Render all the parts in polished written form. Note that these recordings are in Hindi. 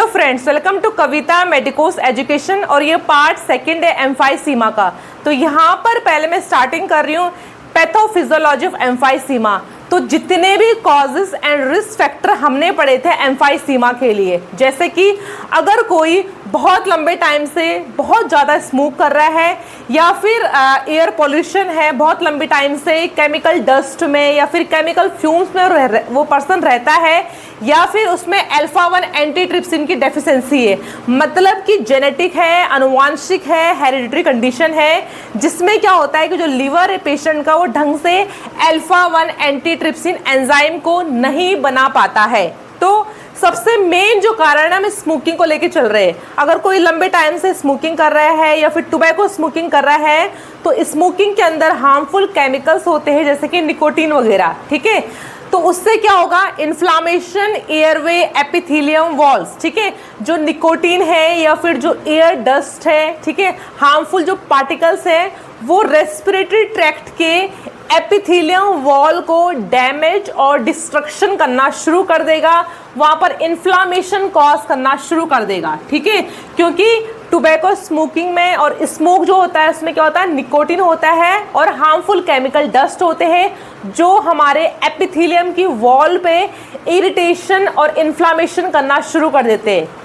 Hello friends, welcome to Kavita medicos education. और ये पार्ट सेकंड है एम्फाइसीमा का। तो यहाँ पर पहले मैं स्टार्टिंग कर रही हूँ पैथोफिजियोलॉजी ऑफ एम्फाइसीमा। तो जितने भी कॉजेस एंड रिस्क फैक्टर हमने पढ़े थे एम्फाइसीमा के लिए, जैसे कि अगर कोई बहुत लंबे टाइम से बहुत ज़्यादा स्मोक कर रहा है, या फिर एयर पोल्यूशन है, बहुत लंबी टाइम से केमिकल डस्ट में या फिर केमिकल फ्यूम्स में वो पर्सन रहता है, या फिर उसमें अल्फा 1 एंटीट्रिप्सिन की डेफिशिएंसी है, मतलब कि जेनेटिक है, आनुवांशिक है, हेरिडिटरी कंडीशन है, जिसमें क्या होता है कि जो लीवर है पेशेंट का वो ढंग से अल्फा 1 एंटीट्रिप्सिन एंजाइम को नहीं बना पाता है। तो सबसे मेन जो कारण है, हम स्मोकिंग को लेके चल रहे हैं। अगर कोई लंबे टाइम से स्मोकिंग कर रहा है या फिर टोबैको स्मोकिंग कर रहा है, तो स्मोकिंग के अंदर हार्मफुल केमिकल्स होते हैं जैसे कि निकोटीन वगैरह, ठीक है। तो उससे क्या होगा, इन्फ्लामेशन एयरवे एपिथेलियम वॉल्स, ठीक है। जो निकोटीन है या फिर जो एयर डस्ट है, ठीक है, हार्मफुल जो पार्टिकल्स है वो रेस्पिरेटरी ट्रैक्ट के एपिथेलियम वॉल को डैमेज और डिस्ट्रक्शन करना शुरू कर देगा, वहाँ पर इन्फ्लामेशन कॉज करना शुरू कर देगा, ठीक है। क्योंकि टोबैको स्मोकिंग में और स्मोक जो होता है उसमें क्या होता है, निकोटीन होता है और हार्मफुल केमिकल डस्ट होते हैं जो हमारे एपिथेलियम की वॉल पे इरिटेशन और इन्फ्लामेशन करना शुरू कर देते हैं।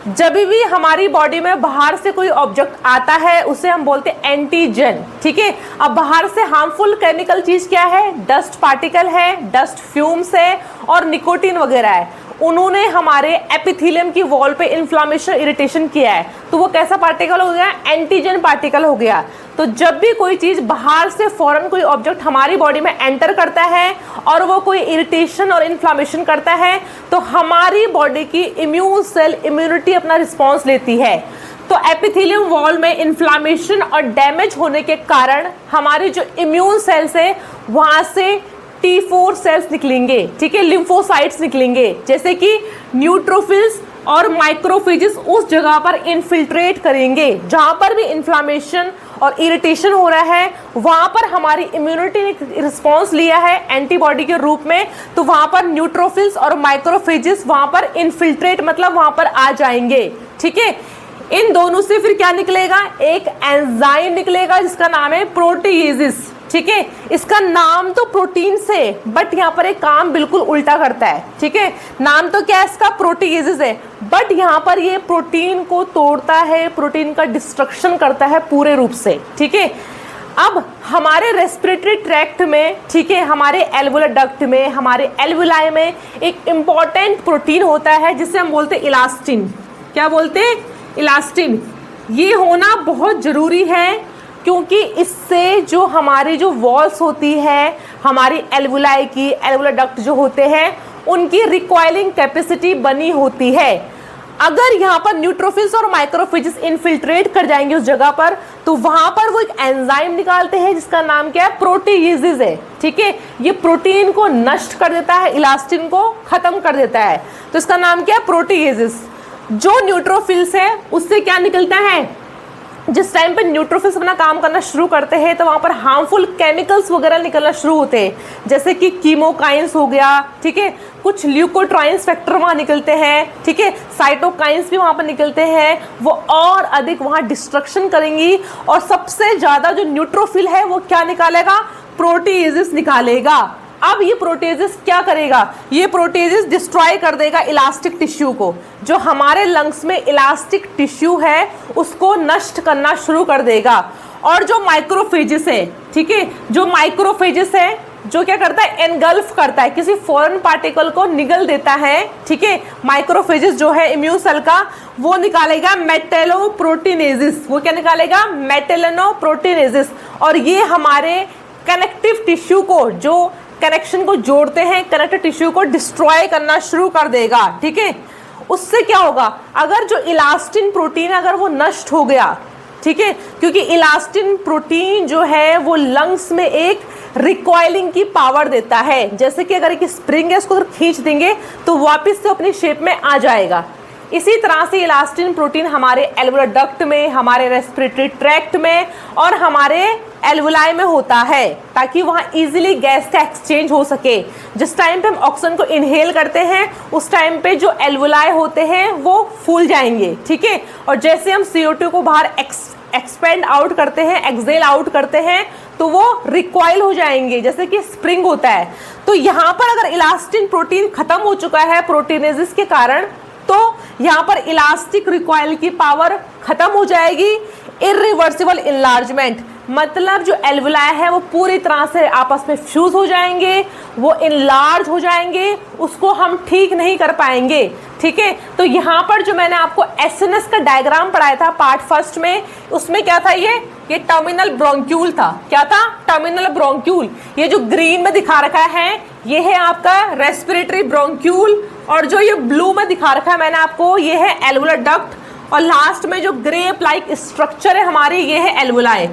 जब भी हमारी बॉडी में बाहर से कोई ऑब्जेक्ट आता है उसे हम बोलते हैं एंटीजन, ठीक है। अब बाहर से हार्मफुल केमिकल चीज क्या है, डस्ट पार्टिकल है, डस्ट फ्यूम्स है और निकोटीन वगैरह है। उन्होंने हमारे एपिथेलियम की वॉल पे इन्फ्लामेशन इरिटेशन किया है, तो वो कैसा पार्टिकल हो गया, एंटीजन पार्टिकल हो गया। तो जब भी कोई चीज़ बाहर से फॉरेन कोई ऑब्जेक्ट हमारी बॉडी में एंटर करता है और वो कोई इरिटेशन और इन्फ्लामेशन करता है, तो हमारी बॉडी की इम्यून सेल इम्यूनिटी अपना रिस्पॉन्स लेती है। तो एपिथेलियम वॉल में इन्फ्लामेशन और डैमेज होने के कारण हमारी जो इम्यून सेल्स है वहाँ से T4 सेल्स निकलेंगे, ठीक है, लिम्फोसाइट्स निकलेंगे, जैसे कि न्यूट्रोफिल्स और माइक्रोफेजेस उस जगह पर इन्फिल्ट्रेट करेंगे जहाँ पर भी इन्फ्लामेशन और इरिटेशन हो रहा है। वहाँ पर हमारी इम्यूनिटी ने रिस्पॉन्स लिया है एंटीबॉडी के रूप में, तो वहाँ पर न्यूट्रोफिल्स और माइक्रोफेजेस वहाँ पर इन्फिल्ट्रेट मतलब वहाँ पर आ जाएंगे, ठीक है। इन दोनों से फिर क्या निकलेगा, एक एंजाइम निकलेगा जिसका नाम है प्रोटीएजेस, ठीक है। इसका नाम तो प्रोटीन से, बट यहाँ पर एक काम बिल्कुल उल्टा करता है, ठीक है। नाम तो क्या है इसका, प्रोटीएजेस है, बट यहाँ पर ये प्रोटीन को तोड़ता है, प्रोटीन का डिस्ट्रक्शन करता है पूरे रूप से, ठीक है। अब हमारे रेस्पिरेटरी ट्रैक्ट में, ठीक है, हमारे एल्वुलर डक्ट में, हमारे एल्वुलाई में एक इम्पॉर्टेंट प्रोटीन होता है जिसे हम बोलते हैं इलास्टिन। क्या बोलते हैं, इलास्टिन। ये होना बहुत ज़रूरी है क्योंकि इससे जो हमारी जो वॉल्स होती है हमारी एल्वुलाई की, एल्वुलर डक्ट जो होते हैं उनकी रिकॉइलिंग कैपेसिटी बनी होती है। अगर यहाँ पर न्यूट्रोफिल्स और माइक्रोफेजेस इन्फिल्ट्रेट कर जाएंगे उस जगह पर, तो वहाँ पर वो एक एंजाइम निकालते हैं जिसका नाम क्या है, प्रोटीएजेस है, ठीक है। ये प्रोटीन को नष्ट कर देता है, इलास्टिन को खत्म कर देता है, तो इसका नाम क्या है, प्रोटीएजेस। जो न्यूट्रोफिल्स है उससे क्या निकलता है, जिस टाइम पे न्यूट्रोफिल्स अपना काम करना शुरू करते हैं तो वहाँ पर हार्मफुल केमिकल्स वगैरह निकलना शुरू होते हैं, जैसे कि कीमोकाइंस हो गया, ठीक है, कुछ ल्यूकोट्राइंस फैक्टर वहाँ निकलते हैं, ठीक है, साइटोकाइंस भी वहाँ पर निकलते हैं, वो और अधिक वहाँ डिस्ट्रक्शन करेंगी। और सबसे ज़्यादा जो न्यूट्रोफिल है वो क्या निकालेगा, प्रोटीएजेस निकालेगा। अब ये प्रोटीएजेस क्या करेगा, ये प्रोटीएजेस डिस्ट्रॉय कर देगा इलास्टिक टिश्यू को। जो हमारे लंग्स में इलास्टिक टिश्यू है उसको नष्ट करना शुरू कर देगा। और जो माइक्रोफेजेस है, ठीक है, जो माइक्रोफेजेस है जो क्या करता है, एनगल्फ करता है, किसी फॉरेन पार्टिकल को निगल देता है, ठीक है। माइक्रोफेजेस जो है इम्यून सेल का, वो निकालेगा मेटेलोप्रोटीनेजेस। वो क्या निकालेगा, मेटेलोप्रोटीनेजेस। और ये हमारे कनेक्टिव टिश्यू को, जो कनेक्शन को जोड़ते हैं, कनेक्टिव टिश्यू को डिस्ट्रॉय करना शुरू कर देगा, ठीक है। उससे क्या होगा, अगर जो इलास्टिन प्रोटीन अगर वो नष्ट हो गया, ठीक है, क्योंकि इलास्टिन प्रोटीन जो है वो लंग्स में एक रिकॉइलिंग की पावर देता है, जैसे कि अगर एक स्प्रिंग है उसको अगर खींच देंगे तो वापस से अपनी शेप में आ जाएगा। इसी तरह से इलास्टिन प्रोटीन हमारे एल्वुलर डक्ट में, हमारे रेस्पिरेटरी ट्रैक्ट में और हमारे एल्वुलाई में होता है, ताकि वहाँ इजीली गैस का एक्सचेंज हो सके। जिस टाइम पे हम ऑक्सीजन को इनहेल करते हैं उस टाइम पे जो एल्वुलाई होते हैं वो फूल जाएंगे, ठीक है। और जैसे हम CO2 को बाहर एक्सपेंड आउट करते हैं, एक्सहेल आउट करते हैं, तो वो रिकॉइल हो जाएंगे जैसे कि स्प्रिंग होता है। तो यहाँ पर अगर इलास्टिन प्रोटीन खत्म हो चुका है प्रोटीनेसिस के कारण, तो यहाँ पर इलास्टिक रिकॉइल की पावर खत्म हो जाएगी। इरिवर्सिबल इनलार्जमेंट मतलब जो एल्वुलाई है वो पूरी तरह से आपस में फ्यूज हो जाएंगे, वो इनलार्ज हो जाएंगे, उसको हम ठीक नहीं कर पाएंगे, ठीक है। तो यहाँ पर जो मैंने आपको SNS का डायग्राम पढ़ाया था पार्ट फर्स्ट में, उसमें क्या था, ये टर्मिनल ब्रोंक्यूल था। क्या था? Terminal bronchiole. ये जो ग्रीन में दिखा रखा है ये है आपका रेस्पिरेटरी ब्रोंक्यूल, और जो ये ब्लू में दिखा रखा है मैंने आपको ये है एल्वुलर डक्ट, और लास्ट में जो ग्रेप लाइक स्ट्रक्चर है हमारी ये है एल्वुलाई,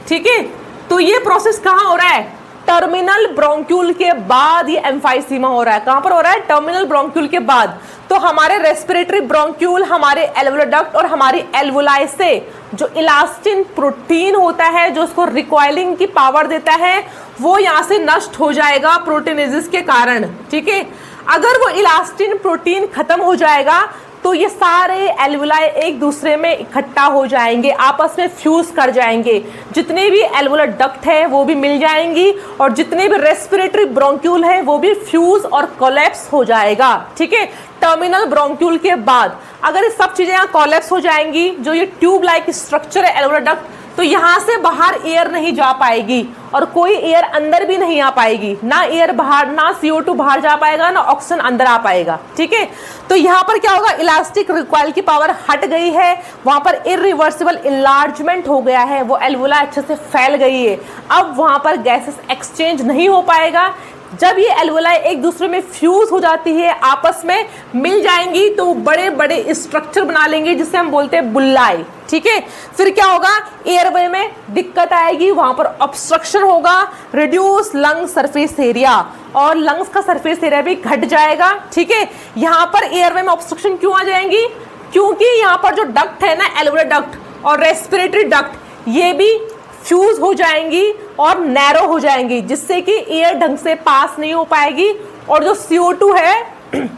ठीक है। तो ये प्रोसेस कहाँ हो रहा है? टर्मिनल ब्रोंक्यूल के बाद ये एम्फाइसीमा हो रहा है। कहाँ पर हो रहा है? टर्मिनल ब्रोंक्यूल के बाद। तो हमारे रेस्पिरेटरी ब्रोंक्यूल, हमारे एल्वुलर डक्ट और हमारी एल्वुलाई से जो इलास्टिन प्रोटीन होता है जो उसको रिकॉइलिंग की पावर देता है वो यहाँ से नष्ट हो जाएगा प्रोटीनेसिस के कारण, ठीक है। अगर वो इलास्टिन प्रोटीन खत्म हो जाएगा तो ये सारे एल्वुलाई एक दूसरे में इकट्ठा हो जाएंगे, आपस में फ्यूज कर जाएंगे। जितने भी एल्वुलर डक्ट है वो भी मिल जाएंगी और जितने भी रेस्पिरेटरी ब्रोंक्यूल है वो भी फ्यूज और कोलैप्स हो जाएगा, ठीक है। टर्मिनल ब्रोंक्यूल के बाद अगर ये सब चीजें यहाँ कोलैप्स हो जाएंगी, जो ये ट्यूब लाइक स्ट्रक्चर है एल्वुलर डक्ट, तो यहाँ से बाहर एयर नहीं जा पाएगी और कोई एयर अंदर भी नहीं आ पाएगी। ना एयर बाहर, ना CO2 बाहर जा पाएगा, ना ऑक्सीजन अंदर आ पाएगा, ठीक है। तो यहाँ पर क्या होगा? इलास्टिक रिकॉइल की पावर हट गई है, वहां पर इरिवर्सिबल इनलार्जमेंट हो गया है, वो एल्वुलाई अच्छे से फैल गई है। अब वहां पर गैसेस एक्सचेंज नहीं हो पाएगा। जब ये एल्वुलाई एक दूसरे में फ्यूज हो जाती है, आपस में मिल जाएंगी, तो बड़े बड़े स्ट्रक्चर बना लेंगे जिसे हम बोलते हैं बुल्लाई, ठीक है। फिर क्या होगा? एयरवे में दिक्कत आएगी, वहां पर ऑब्स्ट्रक्शन होगा, रिड्यूस लंग सरफेस एरिया, और लंग्स का सरफेस एरिया भी घट जाएगा, ठीक है। यहाँ पर एयरवे में ऑब्स्ट्रक्शन क्यों आ जाएंगी? क्योंकि यहाँ पर जो डक्ट है ना, एल्वुलर डक्ट और रेस्पिरेटरी डक्ट, ये भी फ्यूज हो जाएंगी और नैरो हो जाएंगी, जिससे कि एयर ढंग से पास नहीं हो पाएगी और जो CO2 है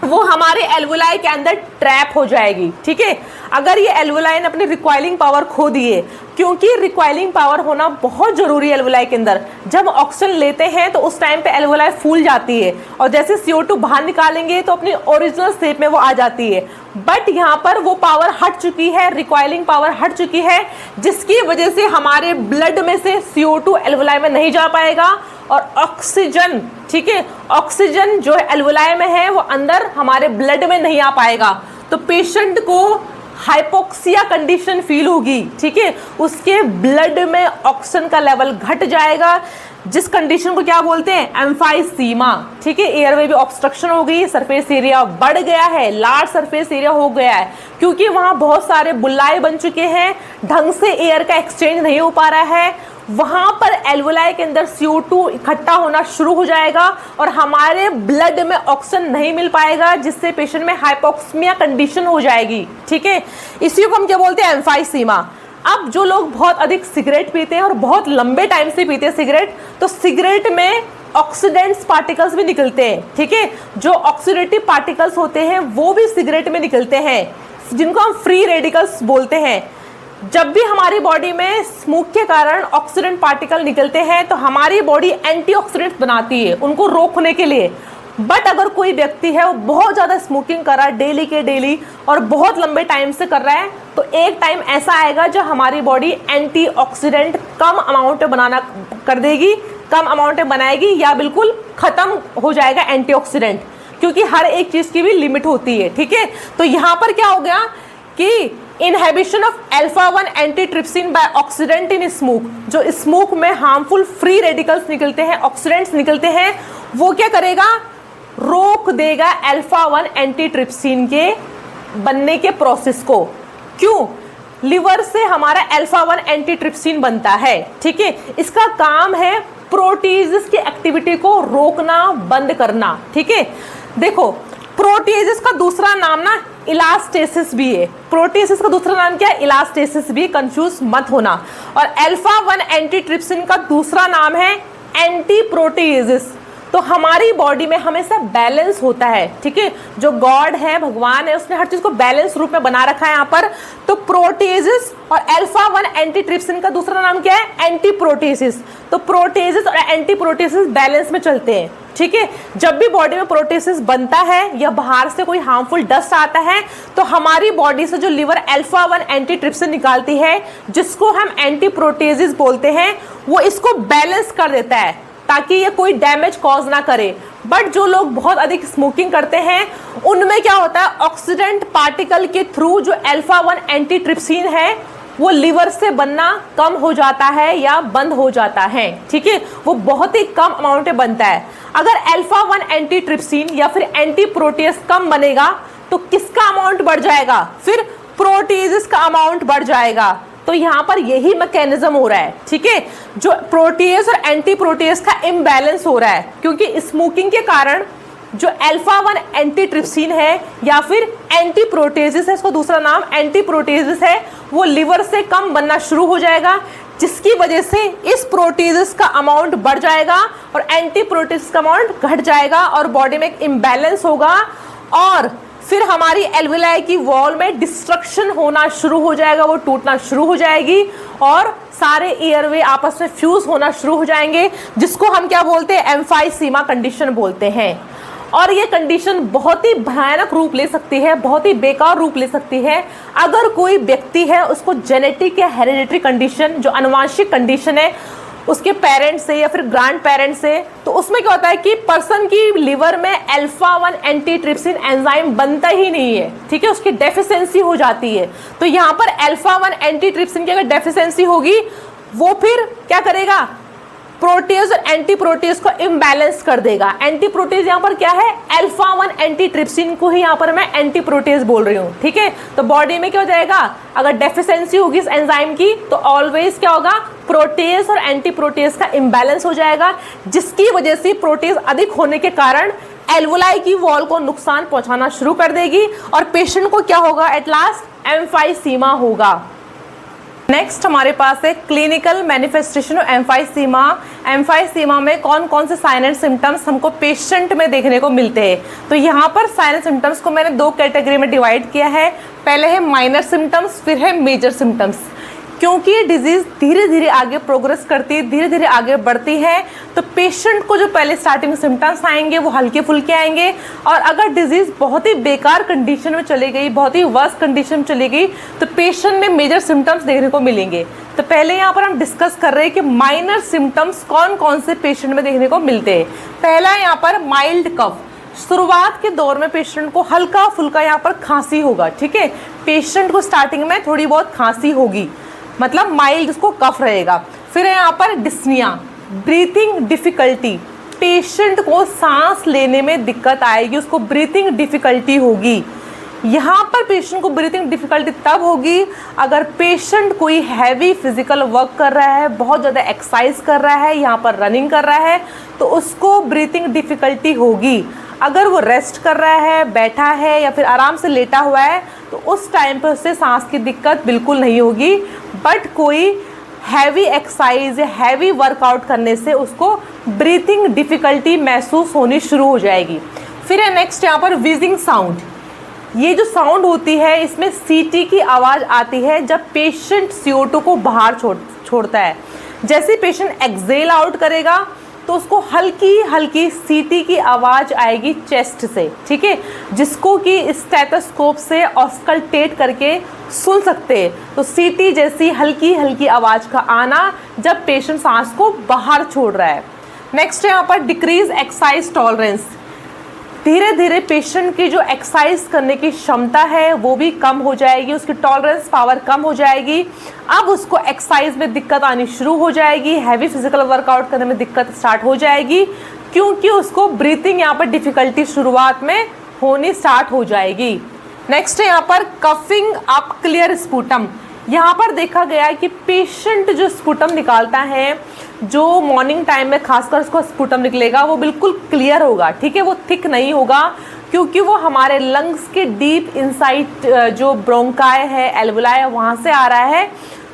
वो हमारे एल्वुलाई के अंदर ट्रैप हो जाएगी, ठीक है। अगर ये एल्वुलाई ने अपनी रिकॉइलिंग पावर खो दी है, क्योंकि रिकॉइलिंग पावर होना बहुत जरूरी है एल्वुलाई के अंदर। जब ऑक्सीजन लेते हैं तो उस टाइम पे एल्वुलाई फूल जाती है और जैसे CO2 बाहर निकालेंगे तो अपनी ओरिजिनल शेप में वो आ जाती है। बट यहाँ पर वो पावर हट चुकी है, रिकॉइलिंग पावर हट चुकी है, जिसकी वजह से हमारे ब्लड में से CO2 एल्वुलाई में नहीं जा पाएगा और ऑक्सीजन, ठीक है, ऑक्सीजन जो एल्वुलाई में है वो अंदर हमारे ब्लड में नहीं आ पाएगा। तो पेशेंट को हाइपोक्सिया कंडीशन फील होगी, ठीक है, उसके ब्लड में ऑक्सीजन का लेवल घट जाएगा, जिस कंडीशन को क्या बोलते हैं? एम्फाइसीमा, ठीक है। एयरवे भी ऑब्स्ट्रक्शन हो गई, सरफेस एरिया बढ़ गया है, लार्ज सरफेस एरिया हो गया है, क्योंकि वहाँ बहुत सारे बुल्लाई बन चुके हैं, ढंग से एयर का एक्सचेंज नहीं हो पा रहा है। वहाँ पर एल्वुलाई के अंदर CO2 इकट्ठा होना शुरू हो जाएगा और हमारे ब्लड में ऑक्सीजन नहीं मिल पाएगा, जिससे पेशेंट में हाइपोक्सिया कंडीशन हो जाएगी, ठीक है। इसी को हम क्या बोलते हैं? एम्फाइसीमा। अब जो लोग बहुत अधिक सिगरेट पीते हैं और बहुत लंबे टाइम से पीते हैं सिगरेट, तो सिगरेट में ऑक्सीडेंट्स पार्टिकल्स भी निकलते हैं, ठीक है। जो ऑक्सीडेटिव पार्टिकल्स होते हैं वो भी सिगरेट में निकलते हैं, जिनको हम फ्री रेडिकल्स बोलते हैं। जब भी हमारी बॉडी में स्मोक के कारण ऑक्सीडेंट पार्टिकल निकलते हैं तो हमारी बॉडी एंटीऑक्सीडेंट बनाती है उनको रोकने के लिए। बट अगर कोई व्यक्ति है वो बहुत ज़्यादा स्मोकिंग कर रहा है डेली के डेली और बहुत लंबे टाइम से कर रहा है, तो एक टाइम ऐसा आएगा जब हमारी बॉडी एंटीऑक्सीडेंट कम अमाउंट में बनाना कर देगी, कम अमाउंट में बनाएगी या बिल्कुल ख़त्म हो जाएगा एंटीऑक्सीडेंट, क्योंकि हर एक चीज़ की भी लिमिट होती है, ठीक है। तो यहाँ पर क्या हो गया कि inhibition of alpha one antitrypsin by oxidant in smoke, जो स्मोक में हार्मफुल फ्री रेडिकल्स निकलते हैं, ऑक्सीडेंट्स निकलते हैं, वो क्या करेगा? रोक देगा अल्फा-1 एंटीट्रिप्सिन के बनने के प्रोसेस को। क्यों? लिवर से हमारा अल्फा-1 एंटीट्रिप्सिन बनता है, ठीक है। इसका काम है प्रोटीज की एक्टिविटी को रोकना, बंद करना, ठीक है। देखो प्रोटीएजेस का दूसरा नाम ना इलास्टेसिस भी है। प्रोटीएजेस का दूसरा नाम क्या है? इलास्टेसिस भी, कंफ्यूज मत होना। और अल्फा 1 एंटीट्रिप्सिन का दूसरा नाम है एंटी प्रोटीएजेस। तो हमारी बॉडी में हमेशा बैलेंस होता है, ठीक है। जो गॉड है, भगवान है, उसने हर चीज को बैलेंस रूप में बना रखा है यहाँ पर। तो प्रोटीएजेस और अल्फा 1 एंटीट्रिप्सिन का दूसरा नाम क्या है? Anti proteases. तो प्रोटीएजेस और एंटी प्रोटीएजेस बैलेंस में चलते हैं, ठीक है। जब भी बॉडी में प्रोटीएजेस बनता है या बाहर से कोई हार्मफुल डस्ट आता है तो हमारी बॉडी से जो लिवर अल्फा 1 एंटीट्रिप्सिन निकालती है, जिसको हम एंटी प्रोटीएजेस बोलते हैं, वो इसको बैलेंस कर देता है ताकि ये कोई डैमेज कॉज ना करे। बट जो लोग बहुत अधिक स्मोकिंग करते हैं उनमें क्या होता है? ऑक्सीडेंट पार्टिकल के थ्रू जो अल्फा 1 एंटीट्रिप्सिन है वो लिवर से बनना कम हो जाता है या बंद हो जाता है, ठीक है। वो बहुत ही कम अमाउंट में बनता है। अगर अल्फा 1 एंटीट्रिप्सिन या फिर एंटी प्रोटीएज कम बनेगा तो किसका अमाउंट बढ़ जाएगा? फिर प्रोटीएजेस का अमाउंट बढ़ जाएगा। तो यहाँ पर यही मैकेनिज्म हो रहा है, ठीक है। जो प्रोटीएज और एंटी प्रोटीएज का इम्बैलेंस हो रहा है क्योंकि स्मोकिंग के कारण जो अल्फा 1 एंटीट्रिप्सिन है या फिर एंटी प्रोटीएजेस है, इसको दूसरा नाम एंटी प्रोटीएजेस है, वो लिवर से कम बनना शुरू हो जाएगा, जिसकी वजह से इस प्रोटीएजेस का अमाउंट बढ़ जाएगा और एंटी प्रोटीएजेस का अमाउंट घट जाएगा और बॉडी में एक इम्बैलेंस होगा और फिर हमारी एल्विलाई की वॉल में डिस्ट्रक्शन होना शुरू हो जाएगा, वो टूटना शुरू हो जाएगी और सारे एयरवे आपस में फ्यूज होना शुरू हो जाएंगे, जिसको हम क्या बोलते हैं? एम्फाइसीमा कंडीशन बोलते हैं। और ये कंडीशन बहुत ही भयानक रूप ले सकती है, बहुत ही बेकार रूप ले सकती है अगर कोई व्यक्ति है उसको जेनेटिक या हेरिडिटरी कंडीशन, जो अनुवांशिक कंडीशन है, उसके पेरेंट्स से या फिर ग्रैंड पेरेंट्स से, तो उसमें क्या होता है कि पर्सन की लिवर में अल्फा 1 एंटीट्रिप्सिन एंजाइम बनता ही नहीं है, ठीक है, उसकी डेफिशिएंसी हो जाती है। तो यहाँ पर अल्फा 1 एंटीट्रिप्सिन की अगर डेफिशिएंसी होगी वो फिर क्या करेगा? प्रोटीएज और एंटी प्रोटीएज को इम्बैलेंस कर देगा। एंटी प्रोटीएज यहाँ पर क्या है? अल्फा 1 एंटीट्रिप्सिन को ही यहाँ पर मैं एंटी प्रोटीएज बोल रही हूँ, ठीक है। तो बॉडी में क्या हो जाएगा? अगर डेफिशिएंसी होगी इस एंजाइम की तो ऑलवेज क्या होगा? प्रोटीएज और एंटी प्रोटीएज का इम्बैलेंस हो जाएगा, जिसकी वजह से प्रोटीएज अधिक होने के कारण एल्वोलाई की वॉल को नुकसान पहुंचाना शुरू कर देगी और पेशेंट को क्या होगा? एट लास्ट एम्फाइसीमा होगा। नेक्स्ट हमारे पास है clinical manifestation of emphysema. Emphysema में कौन कौन से साइन एंड सिम्टम्स हमको पेशेंट में देखने को मिलते हैं? तो यहाँ पर साइन एंड सिम्टम्स को मैंने दो कैटेगरी में डिवाइड किया है। पहले है माइनर सिम्टम्स, फिर है मेजर सिम्टम्स। क्योंकि ये डिजीज़ धीरे धीरे आगे प्रोग्रेस करती है, धीरे धीरे आगे बढ़ती है, तो पेशेंट को जो पहले स्टार्टिंग सिम्टम्स आएंगे वो हल्के फुल्के आएंगे और अगर डिजीज़ बहुत ही बेकार कंडीशन में चली गई, बहुत ही वर्स कंडीशन में चली गई, तो पेशेंट में मेजर सिम्टम्स देखने को मिलेंगे। तो पहले यहाँ पर हम डिस्कस कर रहे हैं कि माइनर सिम्टम्स कौन कौन से पेशेंट में देखने को मिलते हैं। पहला है यहाँ पर माइल्ड कफ। शुरुआत के दौर में पेशेंट को हल्का फुल्का यहाँ पर खांसी होगा, ठीक है। पेशेंट को स्टार्टिंग में थोड़ी बहुत खांसी होगी, मतलब माइल्ड उसको कफ रहेगा। फिर है यहाँ पर डिस्निया, ब्रीथिंग डिफिकल्टी, पेशेंट को सांस लेने में दिक्कत आएगी, उसको ब्रीथिंग डिफिकल्टी होगी। यहाँ पर पेशेंट को ब्रीथिंग डिफिकल्टी तब होगी अगर पेशेंट कोई हैवी फिजिकल वर्क कर रहा है, बहुत ज़्यादा एक्सरसाइज कर रहा है, यहाँ पर रनिंग कर रहा है, तो उसको ब्रीथिंग डिफिकल्टी होगी। अगर वो रेस्ट कर रहा है, बैठा है या फिर आराम से लेटा हुआ है, तो उस टाइम पर उससे सांस की दिक्कत बिल्कुल नहीं होगी। बट कोई हैवी एक्सरसाइज या हैवी वर्कआउट करने से उसको ब्रीथिंग डिफिकल्टी महसूस होनी शुरू हो जाएगी। फिर है नेक्स्ट यहाँ पर व्हीजिंग साउंड। ये जो साउंड होती है इसमें सीटी की आवाज़ आती है जब पेशेंट CO2 को बाहर छोड़ता है। जैसे पेशेंट एक्सेल आउट करेगा तो उसको हल्की हल्की सीटी की आवाज़ आएगी चेस्ट से, ठीक है, जिसको कि स्टेथोस्कोप से ऑस्कल्टेट करके सुन सकते हैं। तो सीटी जैसी हल्की हल्की आवाज़ का आना जब पेशेंट सांस को बाहर छोड़ रहा है। नेक्स्ट है यहाँ पर डिक्रीज एक्सरसाइज टॉलरेंस। धीरे धीरे पेशेंट की जो एक्सरसाइज करने की क्षमता है वो भी कम हो जाएगी, उसकी टॉलरेंस पावर कम हो जाएगी। अब उसको एक्सरसाइज में दिक्कत आनी शुरू हो जाएगी, हैवी फिजिकल वर्कआउट करने में दिक्कत स्टार्ट हो जाएगी, क्योंकि उसको ब्रीथिंग यहाँ पर डिफिकल्टी शुरुआत में होनी स्टार्ट हो जाएगी। नेक्स्ट है यहाँ पर कफिंग अप क्लियर स्पूटम। यहाँ पर देखा गया है कि पेशेंट जो स्पूटम निकालता है, जो मॉर्निंग टाइम में खासकर उसको स्पूटम निकलेगा, वो बिल्कुल क्लियर होगा, ठीक है, वो थिक नहीं होगा। क्योंकि वो हमारे लंग्स के डीप इनसाइड जो ब्रोंकाई है, एल्वुलाई है, वहाँ से आ रहा है,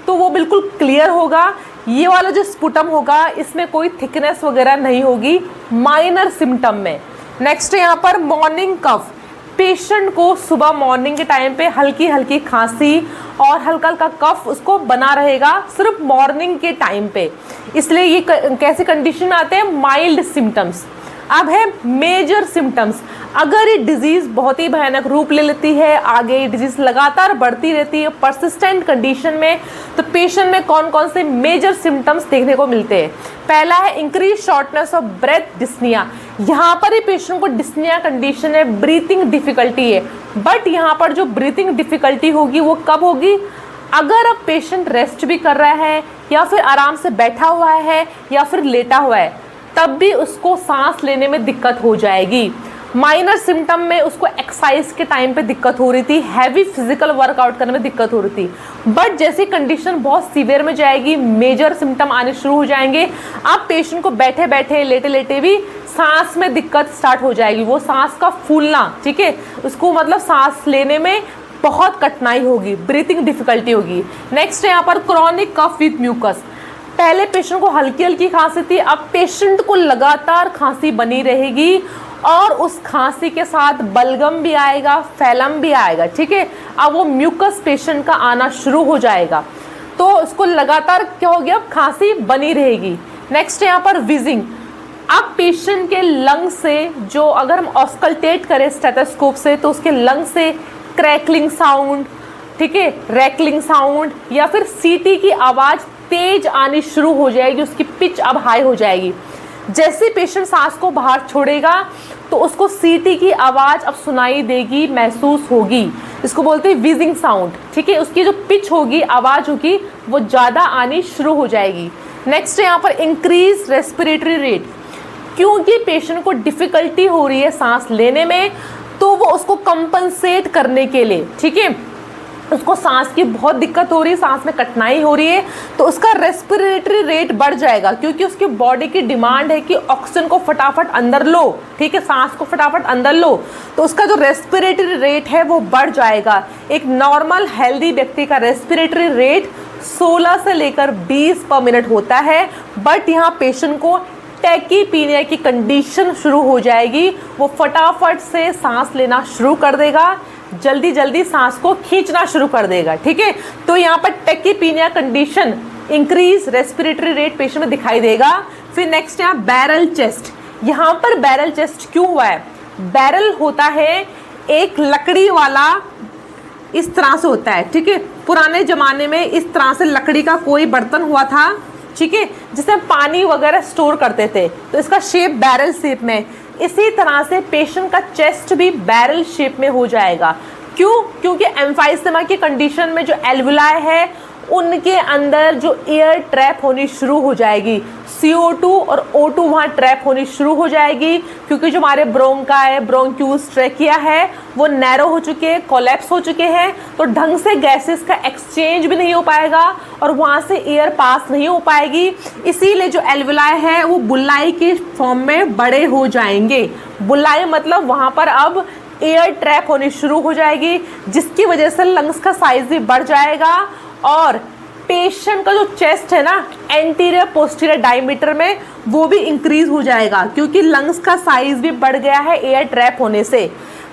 तो वो बिल्कुल क्लियर होगा। ये वाला जो स्पुटम होगा इसमें कोई थिकनेस वगैरह नहीं होगी माइनर सिम्टम में। नेक्स्ट यहाँ पर मॉर्निंग कफ, पेशेंट को सुबह मॉर्निंग के टाइम पे हल्की हल्की खांसी और हल्का हल्का कफ उसको बना रहेगा सिर्फ मॉर्निंग के टाइम पे, इसलिए ये कैसे कंडीशन में आते हैं, माइल्ड सिम्टम्स। अब है मेजर सिम्टम्स, अगर ये डिजीज़ बहुत ही भयानक रूप ले लेती है, आगे ये डिजीज़ लगातार बढ़ती रहती है परसिस्टेंट कंडीशन में, तो पेशेंट में कौन कौन से मेजर सिम्टम्स देखने को मिलते हैं। पहला है increase shortness of breath, dyspnoea. यहाँ पर ही पेशेंट को डिस्निया कंडीशन है, ब्रीथिंग डिफिकल्टी है, बट यहाँ पर जो ब्रीथिंग डिफिकल्टी होगी वो कब होगी, अगर अब पेशेंट रेस्ट भी कर रहा है या फिर आराम से बैठा हुआ है या फिर लेटा हुआ है, तब भी उसको सांस लेने में दिक्कत हो जाएगी। माइनर सिम्टम में उसको एक्सरसाइज के टाइम पे दिक्कत हो रही थी, हैवी फिजिकल वर्कआउट करने में दिक्कत हो रही थी, बट जैसी कंडीशन बहुत सीवियर में जाएगी, मेजर सिम्टम आने शुरू हो जाएंगे, अब पेशेंट को बैठे बैठे लेटे लेटे भी सांस में दिक्कत स्टार्ट हो जाएगी, वो सांस का फूलना, ठीक है, उसको मतलब सांस लेने में बहुत कठिनाई होगी, ब्रीथिंग डिफिकल्टी होगी। नेक्स्ट है यहाँ पर क्रॉनिक कफ विथ म्यूकस। पहले पेशेंट को हल्की हल्की खांसी थी, अब पेशेंट को लगातार खांसी बनी रहेगी और उस खांसी के साथ बलगम भी आएगा, फैलम भी आएगा, ठीक है। अब वो म्यूकस पेशेंट का आना शुरू हो जाएगा, तो उसको लगातार क्या हो गया, अब खांसी बनी रहेगी। नेक्स्ट है यहाँ पर विजिंग। अब पेशेंट के लंग से जो अगर हम ऑस्कल्टेट करें स्टेथोस्कोप से, तो उसके लंग से क्रैकलिंग साउंड, ठीक है, रैकलिंग साउंड या फिर सीटी की आवाज़ तेज आनी शुरू हो जाएगी, उसकी पिच अब हाई हो जाएगी। जैसे पेशेंट सांस को बाहर छोड़ेगा तो उसको सीटी की आवाज़ अब सुनाई देगी, महसूस होगी, इसको बोलते हैं विजिंग साउंड, ठीक है। उसकी जो पिच होगी, आवाज़ होगी, वो ज़्यादा आनी शुरू हो जाएगी। नेक्स्ट है यहाँ पर इंक्रीज रेस्पिरेटरी रेट। क्योंकि पेशेंट को डिफ़िकल्टी हो रही है सांस लेने में, तो वो उसको कंपनसेट करने के लिए, ठीक है, उसको सांस की बहुत दिक्कत हो रही है, सांस में कठिनाई हो रही है, तो उसका रेस्पिरेटरी रेट बढ़ जाएगा, क्योंकि उसकी बॉडी की डिमांड है कि ऑक्सीजन को फटाफट अंदर लो, ठीक है, सांस को फटाफट अंदर लो, तो उसका जो रेस्पिरेटरी रेट है वो बढ़ जाएगा। एक नॉर्मल हेल्दी व्यक्ति का रेस्पिरेटरी रेट 16 से लेकर 20 पर मिनट होता है, बट यहाँ पेशेंट को टैकीपीनिया की कंडीशन शुरू हो जाएगी, वो फटाफट से सांस लेना शुरू कर देगा, जल्दी जल्दी सांस को खींचना शुरू कर देगा, ठीक है। तो यहाँ पर tachypnoea condition, increase respiratory rate patient में दिखाई देगा। फिर नेक्स्ट यहाँ बैरल चेस्ट। यहाँ पर बैरल चेस्ट क्यों हुआ है, बैरल होता है एक लकड़ी वाला, इस तरह से होता है, ठीक है। पुराने ज़माने में इस तरह से लकड़ी का कोई बर्तन हुआ था, ठीक है, जिसमें पानी वगैरह स्टोर करते थे, तो इसका शेप बैरल शेप में। इसी तरह से पेशेंट का चेस्ट भी बैरल शेप में हो जाएगा। क्यों, क्योंकि एम्फाइसेमा की कंडीशन में जो एल्वुलाई है उनके अंदर जो एयर ट्रैप होनी शुरू हो जाएगी, CO2 और O2 वहाँ ट्रैप होनी शुरू हो जाएगी, क्योंकि जो हमारे ब्रोंकाई, ब्रोंक्यूल्स, ट्रैकिया है वो नैरो हो चुके हैं, कोलैप्स हो चुके हैं, तो ढंग से गैसेस का एक्सचेंज भी नहीं हो पाएगा और वहाँ से एयर पास नहीं हो पाएगी। इसीलिए जो एल्वुलाई है वो बुल्लाई के फॉर्म में बड़े हो जाएंगे। बुल्लाई मतलब वहाँ पर अब एयर ट्रैप होनी शुरू हो जाएगी, जिसकी वजह से लंग्स का साइज भी बढ़ जाएगा और पेशेंट का जो चेस्ट है ना, एंटीरियर पोस्टीरियर डायमीटर में वो भी इंक्रीज हो जाएगा, क्योंकि लंग्स का साइज भी बढ़ गया है एयर ट्रैप होने से।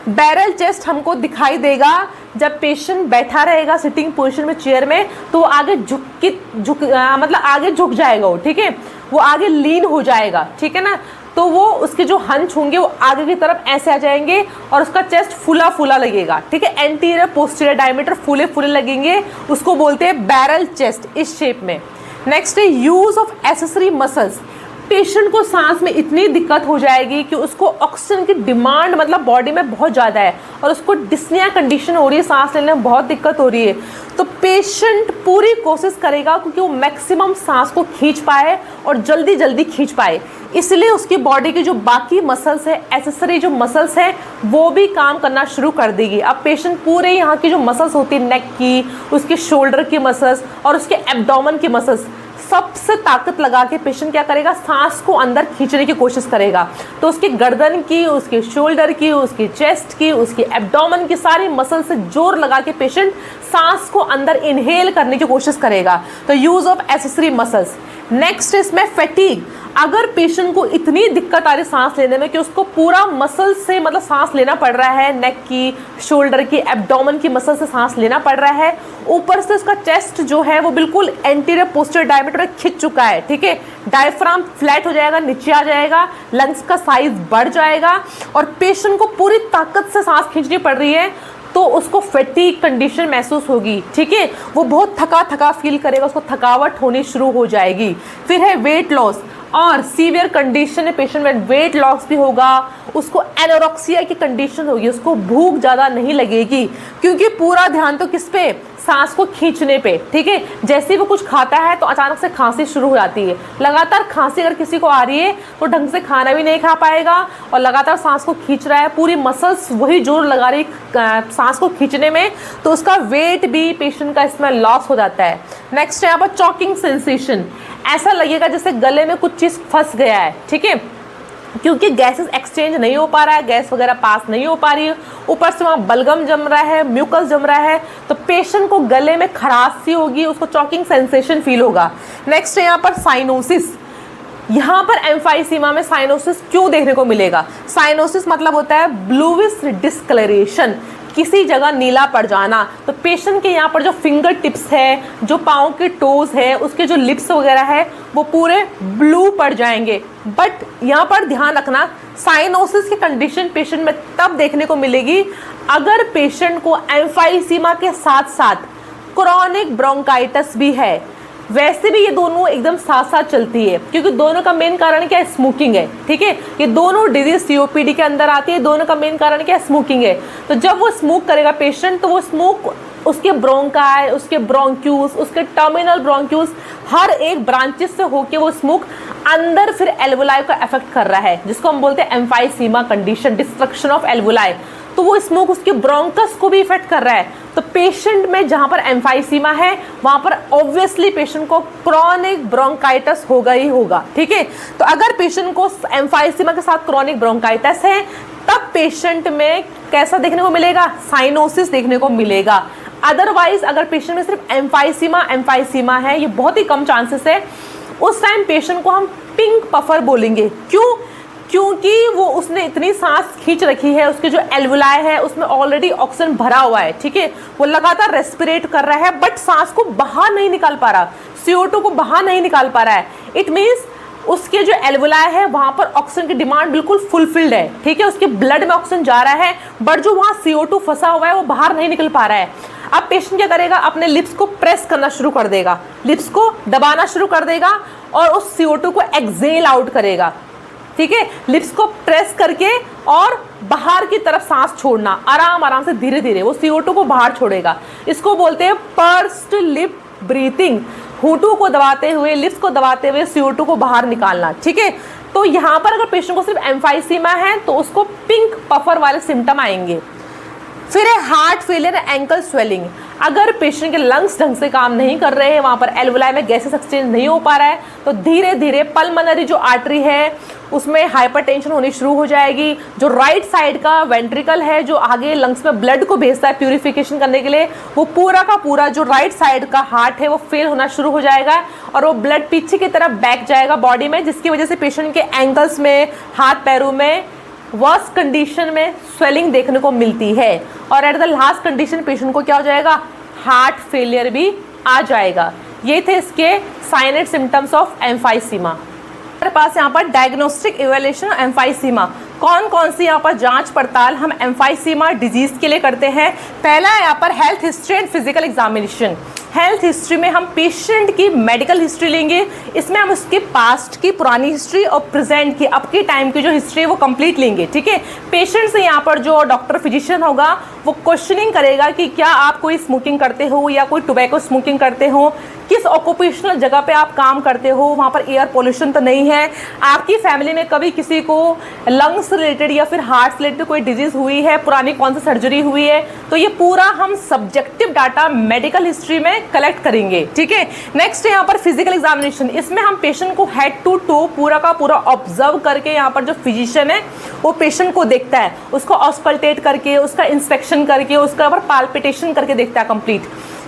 बैरल चेस्ट हमको दिखाई देगा जब पेशेंट बैठा रहेगा सिटिंग पोजीशन में चेयर में, तो वो आगे मतलब आगे झुक जाएगा वो, ठीक है, वो आगे लीन हो जाएगा, ठीक है ना, तो वो उसके जो हंच होंगे वो आगे की तरफ ऐसे आ जाएंगे और उसका चेस्ट फूला फूला लगेगा, ठीक है, एंटीरियर पोस्टीरियर डायमीटर फूले फूले लगेंगे, उसको बोलते हैं बैरल चेस्ट, इस शेप में। नेक्स्ट है use of accessory muscles. Patient को सांस में इतनी दिक्कत हो जाएगी कि उसको ऑक्सीजन की डिमांड मतलब बॉडी में बहुत ज़्यादा है और उसको डिस्निया कंडीशन हो रही है, सांस लेने में बहुत दिक्कत हो रही है, तो पेशेंट पूरी कोशिश करेगा क्योंकि वो मैक्सिमम सांस को खींच पाए और जल्दी जल्दी खींच पाए, इसलिए उसकी बॉडी की जो बाकी मसल्स है, एक्सेसरी जो मसल्स है, वो भी काम करना शुरू कर देगी। अब पेशेंट पूरे यहाँ की जो मसल्स होती है, नेक की, उसके शोल्डर की मसल्स और उसके एब्डोमेन की मसल्स, सबसे ताकत लगा के पेशेंट क्या करेगा, सांस को अंदर खींचने की कोशिश करेगा। तो उसकी गर्दन की, उसके शोल्डर की, उसकी चेस्ट की, उसकी एब्डोमेन की सारी मसल से जोर लगा के पेशेंट सांस को अंदर इनहेल करने की कोशिश करेगा। तो use of accessory muscles. Next इसमें फैटीग। अगर पेशेंट को इतनी दिक्कत आ रही सांस लेने में कि उसको पूरा मसल से मतलब सांस लेना पड़ रहा है, नेक की, शोल्डर की, एब्डोमेन की मसल से सांस लेना पड़ रहा है, ऊपर से उसका चेस्ट जो है वो बिल्कुल एंटीरियर पोस्टीरियर डायमीटर खिंच चुका है, ठीक है, डायफ्राम फ्लैट हो जाएगा, नीचे आ जाएगा, लंग्स का साइज बढ़ जाएगा और पेशेंट को पूरी ताकत से सांस खींचनी पड़ रही है, तो उसको फैटीग कंडीशन महसूस होगी, ठीक है, वो बहुत थका थका फील करेगा, उसको थकावट होनी शुरू हो जाएगी। फिर है वेट लॉस और सीवियर कंडीशन है पेशेंट में, वेट लॉस भी होगा, उसको एनोरेक्सिया की कंडीशन होगी, उसको भूख ज़्यादा नहीं लगेगी, क्योंकि पूरा ध्यान तो किस पे, सांस को खींचने पे, ठीक है। जैसे ही वो कुछ खाता है तो अचानक से खांसी शुरू हो जाती है। लगातार खांसी अगर किसी को आ रही है तो ढंग से खाना भी नहीं खा पाएगा और लगातार सांस को खींच रहा है, पूरी मसल्स वही जोर लगा रही सांस को खींचने में, तो उसका वेट भी पेशेंट का इसमें लॉस हो जाता है। नेक्स्ट है यहाँ पर चॉकिंग सेंसेशन। ऐसा लगेगा जैसे गले में कुछ चीज़ फंस गया है, ठीक है, क्योंकि गैसेस एक्सचेंज नहीं हो पा रहा है, गैस वगैरह पास नहीं हो पा रही है, ऊपर से वहाँ बलगम जम रहा है, म्यूकस जम रहा है, तो पेशेंट को गले में खराश सी होगी, उसको चॉकिंग सेंसेशन फील होगा। नेक्स्ट है यहाँ पर साइनोसिस। यहाँ पर एम्फाइसीमा में साइनोसिस क्यों देखने को मिलेगा? साइनोसिस मतलब होता है ब्लूइश डिस्कलरेशन, किसी जगह नीला पड़ जाना। तो पेशेंट के यहाँ पर जो फिंगर टिप्स है, जो पाँव के टोज है, उसके जो लिप्स वगैरह है वो पूरे ब्लू पड़ जाएंगे। बट यहाँ पर ध्यान रखना, साइनोसिस की कंडीशन पेशेंट में तब देखने को मिलेगी अगर पेशेंट को एम्फाइसीमा के साथ साथ क्रॉनिक ब्रोंकाइटिस भी है। वैसे भी ये दोनों एकदम साथ साथ चलती है, क्योंकि दोनों का मेन कारण क्या है, स्मोकिंग है, ठीक है। ये दोनों डिजीज सीओपीडी के अंदर आती है, दोनों का मेन कारण क्या है, स्मोकिंग है। तो जब वो स्मोक करेगा पेशेंट, तो वो स्मोक उसके ब्रोंकाई, उसके ब्रोंक्यूल्स, उसके टर्मिनल ब्रोंक्यूल्स, हर एक ब्रांचेस से होके वो स्मोक अंदर फिर एल्वोलाई को अफेक्ट कर रहा है, जिसको हम बोलते हैं emphysema condition, destruction of alveoli. तो वो स्मोक उसके ब्रोंकस को भी इफेक्ट कर रहा है। तो पेशेंट में जहाँ पर एम्फाइसीमा है वहाँ पर ऑब्वियसली पेशेंट को क्रॉनिक ब्रोंकाइटिस होगा ही होगा, ठीक है। तो अगर पेशेंट को एम्फाइसीमा के साथ क्रॉनिक ब्रोंकाइटिस है, तब पेशेंट में कैसा देखने को मिलेगा, साइनोसिस देखने को मिलेगा। अदरवाइज अगर पेशेंट में सिर्फ एम्फाइसीमा है, ये बहुत ही कम चांसेस है, उस टाइम पेशेंट को हम पिंक पफर बोलेंगे। क्यों? क्योंकि वो उसने इतनी सांस खींच रखी है, उसके जो एल्वोलाई है उसमें ऑलरेडी ऑक्सीजन भरा हुआ है, ठीक है, वो लगातार रेस्पिरेट कर रहा है, बट सांस को बाहर नहीं निकाल पा रहा, CO2 को बाहर नहीं निकाल पा रहा है। इट मीन्स उसके जो एल्वोलाई है वहाँ पर ऑक्सीजन की डिमांड बिल्कुल फुलफिल्ड है, ठीक है, उसके ब्लड में ऑक्सीजन जा रहा है, बट जो वहाँ CO2 फंसा हुआ है वो बाहर नहीं निकल पा रहा है। अब पेशेंट क्या करेगा, अपने लिप्स को प्रेस करना शुरू कर देगा, लिप्स को दबाना शुरू कर देगा और उस CO2 को एक्सेल आउट करेगा, ठीक है, लिप्स को प्रेस करके और बाहर की तरफ सांस छोड़ना, आराम आराम से धीरे धीरे वो CO2 को बाहर छोड़ेगा। इसको बोलते हैं पर्स्ड लिप ब्रीथिंग, होठों को दबाते हुए, लिप्स को दबाते हुए CO2 को बाहर निकालना, ठीक है। तो यहाँ पर अगर पेशेंट को सिर्फ एम्फाइसीमा है तो उसको पिंक पफर वाले सिम्टम आएंगे। फिर है हार्ट फेलियर, एंकल स्वेलिंग। अगर पेशेंट के लंग्स ढंग से काम नहीं कर रहे हैं, वहाँ पर एल्वोलाई में गैसेस एक्सचेंज नहीं हो पा रहा है, तो धीरे धीरे पल्मोनरी जो आर्टरी है उसमें हाइपरटेंशन होनी शुरू हो जाएगी। जो राइट साइड का वेंट्रिकल है, जो आगे लंग्स में ब्लड को भेजता है प्यूरिफिकेशन करने के लिए, वो पूरा का पूरा जो राइट साइड का हार्ट है वो फेल होना शुरू हो जाएगा और वो ब्लड पीछे की तरफ बैक जाएगा बॉडी में, जिसकी वजह से पेशेंट के एंकल्स में, हाथ पैरों में वर्स कंडीशन में स्वेलिंग देखने को मिलती है। और at the last condition patient को क्या हो जाएगा, हार्ट फेलियर भी आ जाएगा। ये थे इसके sign and symptoms of emphysema. हमारे पास यहाँ पर डायग्नोस्टिक इवैल्यूएशन एम्फाइसीमा, कौन कौन सी यहाँ पर जांच पड़ताल हम एम्फाइसीमा डिजीज के लिए करते हैं। पहला है यहाँ पर health history and physical examination. Health history में हम पेशेंट की मेडिकल हिस्ट्री लेंगे, इसमें हम उसके पास्ट की पुरानी हिस्ट्री और प्रेजेंट की, अब के टाइम की जो हिस्ट्री है वो कंप्लीट लेंगे, ठीक है। पेशेंट से यहाँ पर जो डॉक्टर फिजिशियन होगा वो क्वेश्चनिंग करेगा कि क्या आप कोई स्मोकिंग करते हो या कोई टोबैको स्मोकिंग करते हो, किस ऑक्यूपेशनल जगह पे आप काम करते हो, वहाँ पर एयर पोल्यूशन तो नहीं है, आपकी फैमिली में कभी किसी को लंग्स रिलेटेड या फिर हार्ट रिलेटेड कोई डिजीज़ हुई है, पुरानी कौन सी सर्जरी हुई है। तो ये पूरा हम सब्जेक्टिव डाटा मेडिकल हिस्ट्री में कलेक्ट करेंगे, ठीक है। नेक्स्ट है यहाँ पर फिजिकल एग्जामिनेशन। इसमें हम पेशेंट को हेड टू टो पूरा का पूरा ऑब्जर्व करके, यहाँ पर जो फिजिशियन है वो पेशेंट को देखता है, उसको ऑस्कल्टेट करके, उसका इंस्पेक्शन करके, उसका ऊपर पाल्पिटेशन करके देखता है कंप्लीट।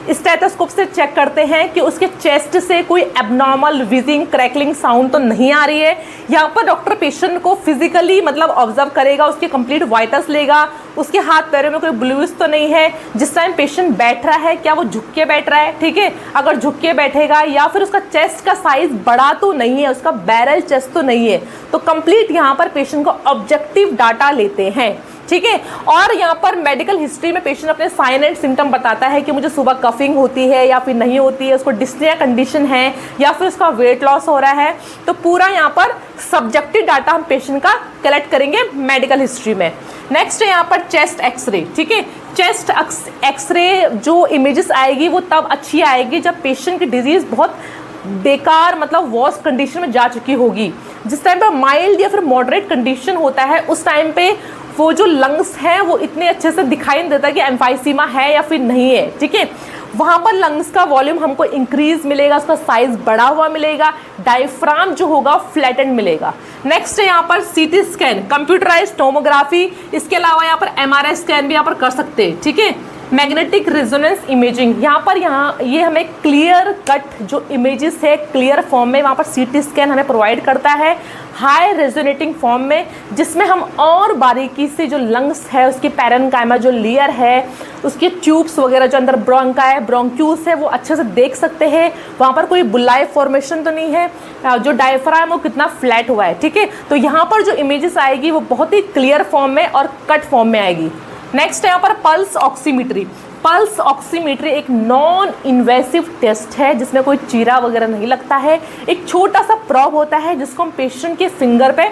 स्टेथोस्कोप से चेक करते हैं कि उसके चेस्ट से कोई एबनॉर्मल विजिंग क्रैकलिंग साउंड तो नहीं आ रही है। यहाँ पर डॉक्टर पेशेंट को फिजिकली मतलब ऑब्जर्व करेगा, उसके कंप्लीट वाइटल्स लेगा, उसके हाथ पैरों में कोई ब्लूइस तो नहीं है, जिस टाइम पेशेंट बैठ रहा है क्या वो झुक के बैठ रहा है, ठीक है। अगर झुक के बैठेगा या फिर उसका चेस्ट का साइज बड़ा तो नहीं है, उसका बैरल चेस्ट तो नहीं है, तो कंप्लीट यहाँ पर पेशेंट को ऑब्जेक्टिव डाटा लेते हैं, ठीक है। और यहाँ पर मेडिकल हिस्ट्री में पेशेंट अपने साइन एंड सिम्टम बताता है कि मुझे सुबह कफिंग होती है या फिर नहीं होती है, उसको डिस्निया कंडीशन है या फिर उसका वेट लॉस हो रहा है। तो पूरा यहाँ पर सब्जेक्टिव डाटा हम पेशेंट का कलेक्ट करेंगे मेडिकल हिस्ट्री में। नेक्स्ट है यहाँ पर चेस्ट एक्सरे, ठीक है। चेस्ट एक्सरे जो इमेजेस आएगी वो तब अच्छी आएगी जब पेशेंट की डिजीज़ बहुत बेकार मतलब वर्स्ट कंडीशन में जा चुकी होगी। जिस टाइम पर माइल्ड या फिर मॉडरेट कंडीशन होता है उस टाइम पे वो जो लंग्स हैं वो इतने अच्छे से दिखाई नहीं देता कि एम्फाइसीमा है या फिर नहीं है, ठीक है। वहाँ पर लंग्स का वॉल्यूम हमको इंक्रीज मिलेगा, उसका साइज बढ़ा हुआ मिलेगा, डायफ्राम जो होगा फ्लैटेंड मिलेगा। नेक्स्ट है यहाँ पर सीटी स्कैन, कंप्यूटराइज्ड टोमोग्राफी, इसके अलावा यहाँ पर एमआरआई स्कैन भी यहाँ पर कर सकते हैं, ठीक है। मैग्नेटिक रेजोनेंस इमेजिंग, यहाँ ये हमें क्लियर कट जो इमेजेस है क्लियर फॉर्म में वहाँ पर सीटी स्कैन हमें प्रोवाइड करता है हाई रेजोनेटिंग फॉर्म में, जिसमें हम और बारीकी से जो लंग्स है उसकी पैरेन्काइमा जो लेयर है, उसके ट्यूब्स वगैरह जो अंदर ब्रोंका है ब्रोंक्यूल्स है वो अच्छे से देख सकते हैं। वहाँ पर कोई बुलाई फॉर्मेशन तो नहीं है, जो डायफ्राम वो कितना फ्लैट हुआ है, ठीक है। तो यहाँ पर जो इमेजेस आएगी वो बहुत ही क्लियर फॉर्म में और कट फॉर्म में आएगी। नेक्स्ट है यहाँ पर पल्स ऑक्सीमीट्री। पल्स ऑक्सीमीट्री एक नॉन इन्वेसिव टेस्ट है जिसमें कोई चीरा वगैरह नहीं लगता है। एक छोटा सा प्रॉब होता है जिसको हम पेशेंट के फिंगर पे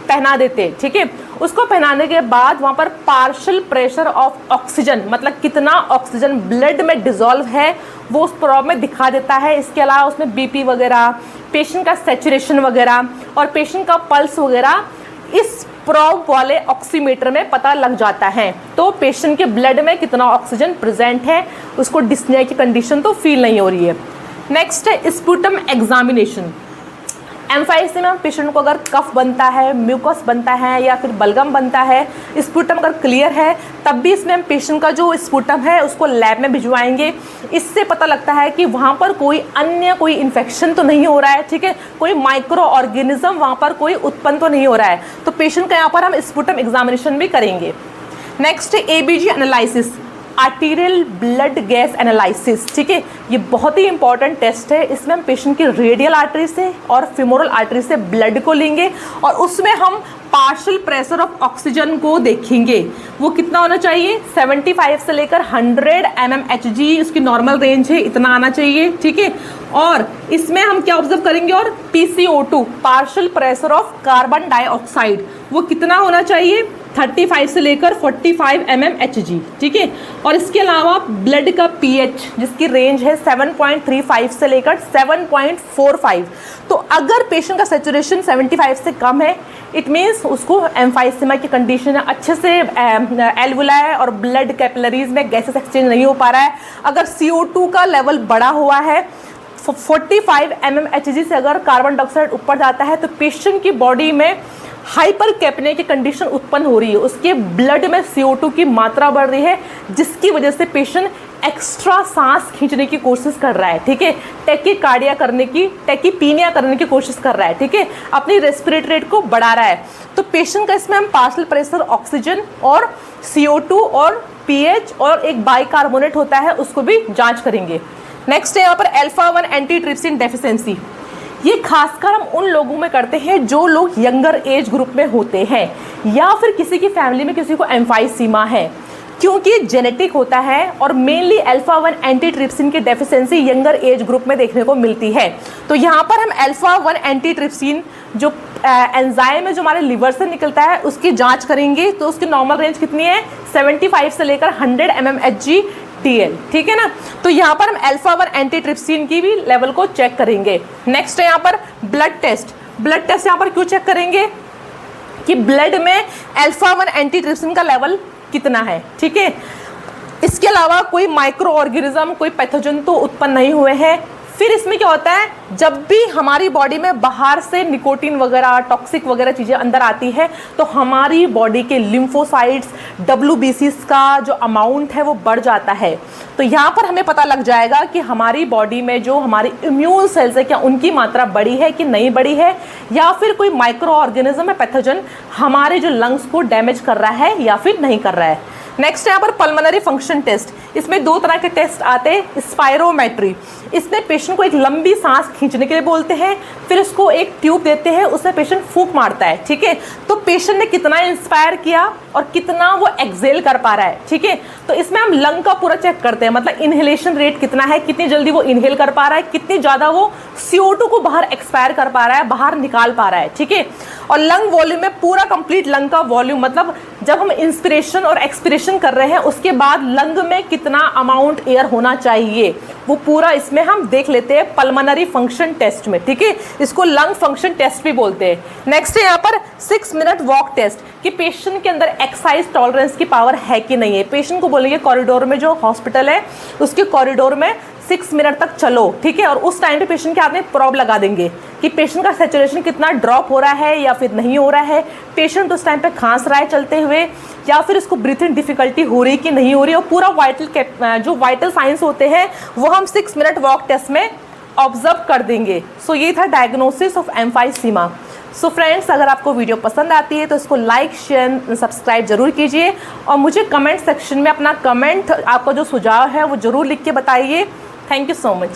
पहना देते हैं, ठीक है। उसको पहनाने के बाद वहाँ पर पार्शियल प्रेशर ऑफ ऑक्सीजन मतलब कितना ऑक्सीजन ब्लड में डिजॉल्व है वो उस प्रॉब में दिखा देता है। इसके अलावा उसमें बीपी वगैरह, पेशेंट का सैचुरेशन वगैरह और पेशेंट का पल्स वगैरह इस प्रॉब वाले ऑक्सीमीटर में पता लग जाता है। तो पेशेंट के ब्लड में कितना ऑक्सीजन प्रेजेंट है, उसको डिस्निया की कंडीशन तो फील नहीं हो रही है। नेक्स्ट है स्पूटम एग्जामिनेशन। एम्फाइसीमा में पेशेंट को अगर कफ बनता है, म्यूकस बनता है या फिर बलगम बनता है, स्पूटम अगर क्लियर है तब भी इसमें हम पेशेंट का जो स्पूटम है उसको लैब में भिजवाएंगे। इससे पता लगता है कि वहाँ पर कोई अन्य कोई इन्फेक्शन तो नहीं हो रहा है, ठीक है, कोई माइक्रो ऑर्गेनिज्म वहाँ पर कोई उत्पन्न तो नहीं हो रहा है। तो पेशेंट का यहाँ पर हम स्पूटम एग्जामिनेशन भी करेंगे। नेक्स्ट है ABG analysis, arterial blood gas analysis, ठीक है। ये बहुत ही इंपॉर्टेंट टेस्ट है। इसमें हम पेशेंट की रेडियल आर्टरी से और फीमोरल आर्टरी से ब्लड को लेंगे और उसमें हम पार्शियल प्रेशर ऑफ ऑक्सीजन को देखेंगे। वो कितना होना चाहिए, 75 से लेकर 100 mmHg उसकी नॉर्मल रेंज है, इतना आना चाहिए, ठीक है। और इसमें हम क्या ऑब्जर्व करेंगे, और PCO2 partial pressure of carbon dioxide वो कितना होना चाहिए, 35 से लेकर 45 mmHg, ठीक है। और इसके अलावा ब्लड का pH जिसकी रेंज है 7.35 से लेकर 7.45। तो अगर पेशेंट का सैचुरेशन 75 से कम है इट मीन्स उसको एम्फाइसीमा की कंडीशन है, अच्छे से एल्वुलाई और ब्लड कैपिलरीज में गैसेस एक्सचेंज नहीं हो पा रहा है। अगर CO2 का लेवल बढ़ा हुआ है 45 mmHg से अगर कार्बन डाइऑक्साइड ऊपर जाता है तो पेशेंट की बॉडी में हाइपर कैपनिया की कंडीशन उत्पन्न हो रही है, उसके ब्लड में CO2 की मात्रा बढ़ रही है जिसकी वजह से पेशेंट एक्स्ट्रा सांस खींचने की कोशिश कर रहा है, ठीक है, टैकीकार्डिया करने की, टैकीपीनिया करने की कोशिश कर रहा है, ठीक है, अपनी रेस्पिरेटरी रेट को बढ़ा रहा है। तो पेशेंट का इसमें हम पार्शियल प्रेशर ऑक्सीजन और CO2 और pH और एक बाइकार्बोनेट होता है उसको भी जांच करेंगे। नेक्स्ट है यहाँ पर अल्फा-1 एंटीट्रिप्सिन डेफिशिएंसी। ये खासकर हम उन लोगों में करते हैं जो लोग यंगर एज ग्रुप में होते हैं या फिर किसी की फैमिली में किसी को एम्फाइसीमा है। क्योंकि जेनेटिक होता है और मेनली अल्फा 1 एंटीट्रिप्सिन की डेफिशिएंसी यंगर एज ग्रुप में देखने को मिलती है। तो यहाँ पर हम अल्फा 1 एंटीट्रिप्सिन जो एंजाइम है जो हमारे लिवर से निकलता है उसकी जांच करेंगे। तो उसकी नॉर्मल रेंज कितनी है, 75 से लेकर 100 mmHg/dl, ठीक है ना। तो यहाँ पर हम अल्फा 1 एंटीट्रिप्सिन की भी लेवल को चेक करेंगे। नेक्स्ट है यहाँ पर ब्लड टेस्ट। ब्लड टेस्ट यहाँ पर क्यों चेक करेंगे कि ब्लड में अल्फा 1 एंटीट्रिप्सिन का लेवल कितना है, ठीक है। इसके अलावा कोई माइक्रो ऑर्गेनिज्म, कोई पैथोजन तो उत्पन्न नहीं हुए हैं। फिर इसमें क्या होता है, जब भी हमारी बॉडी में बाहर से निकोटीन वगैरह, टॉक्सिक वगैरह चीज़ें अंदर आती है तो हमारी बॉडी के लिम्फोसाइट्स, WBCs का जो अमाउंट है वो बढ़ जाता है। तो यहाँ पर हमें पता लग जाएगा कि हमारी बॉडी में जो हमारी इम्यून सेल्स है क्या उनकी मात्रा बढ़ी है कि नहीं बढ़ी है, या फिर कोई माइक्रो ऑर्गेनिज्म है पैथोजन हमारे जो लंग्स को डैमेज कर रहा है या फिर नहीं कर रहा है। नेक्स्ट यहाँ पर पल्मोनरी फंक्शन टेस्ट। इसमें 2 तरह के टेस्ट आते हैं। स्पायरोमेट्री, इसमें पेशेंट को एक लंबी सांस खींचने के लिए बोलते हैं, फिर उसको एक ट्यूब देते हैं, उसमें पेशेंट फूंक मारता है, ठीक है। तो पेशेंट ने कितना इंस्पायर किया और कितना वो एक्सेल कर पा रहा है, ठीक है। तो इसमें हम लंग का पूरा चेक करते हैं, मतलब इनहेलेशन रेट कितना है, कितनी जल्दी वो इनहेल कर पा रहा है, कितनी ज़्यादा वो CO2 को बाहर एक्सपायर कर पा रहा है, बाहर निकाल पा रहा है, ठीक है। और लंग वॉल्यूम में पूरा कंप्लीट लंग का वॉल्यूम, मतलब जब हम इंस्पिरेशन और एक्सपिरेशन कर रहे हैं उसके बाद लंग में कितना अमाउंट एयर होना चाहिए वो पूरा इसमें हम देख लेते हैं पल्मोनरी फंक्शन टेस्ट में, ठीक है। इसको लंग फंक्शन टेस्ट भी बोलते हैं। नेक्स्ट है यहाँ पर 6 मिनट वॉक टेस्ट कि पेशेंट के अंदर एक्सरसाइज टॉलरेंस की पावर है कि नहीं है। पेशेंट को बोलेंगे कॉरिडोर में, जो हॉस्पिटल है उसके कॉरिडोर में 6 मिनट तक चलो, ठीक है। और उस टाइम पे पेशेंट के हाथ में प्रॉब लगा देंगे कि पेशेंट का सैचुरेशन कितना ड्रॉप हो रहा है या फिर नहीं हो रहा है, पेशेंट उस टाइम पे खांस रहा है चलते हुए, या फिर उसको ब्रीथिंग डिफिकल्टी हो रही कि नहीं हो रही। और पूरा जो वाइटल साइंस होते हैं वो हम 6 मिनट वॉक टेस्ट में ऑब्जर्व कर देंगे। सो ये था diagnosis of emphysema. So friends, अगर आपको वीडियो पसंद आती है तो इसको लाइक, शेयर, सब्सक्राइब जरूर कीजिए और मुझे कमेंट सेक्शन में अपना कमेंट, आपका जो सुझाव है वो जरूर लिख के बताइए। Thank you so much.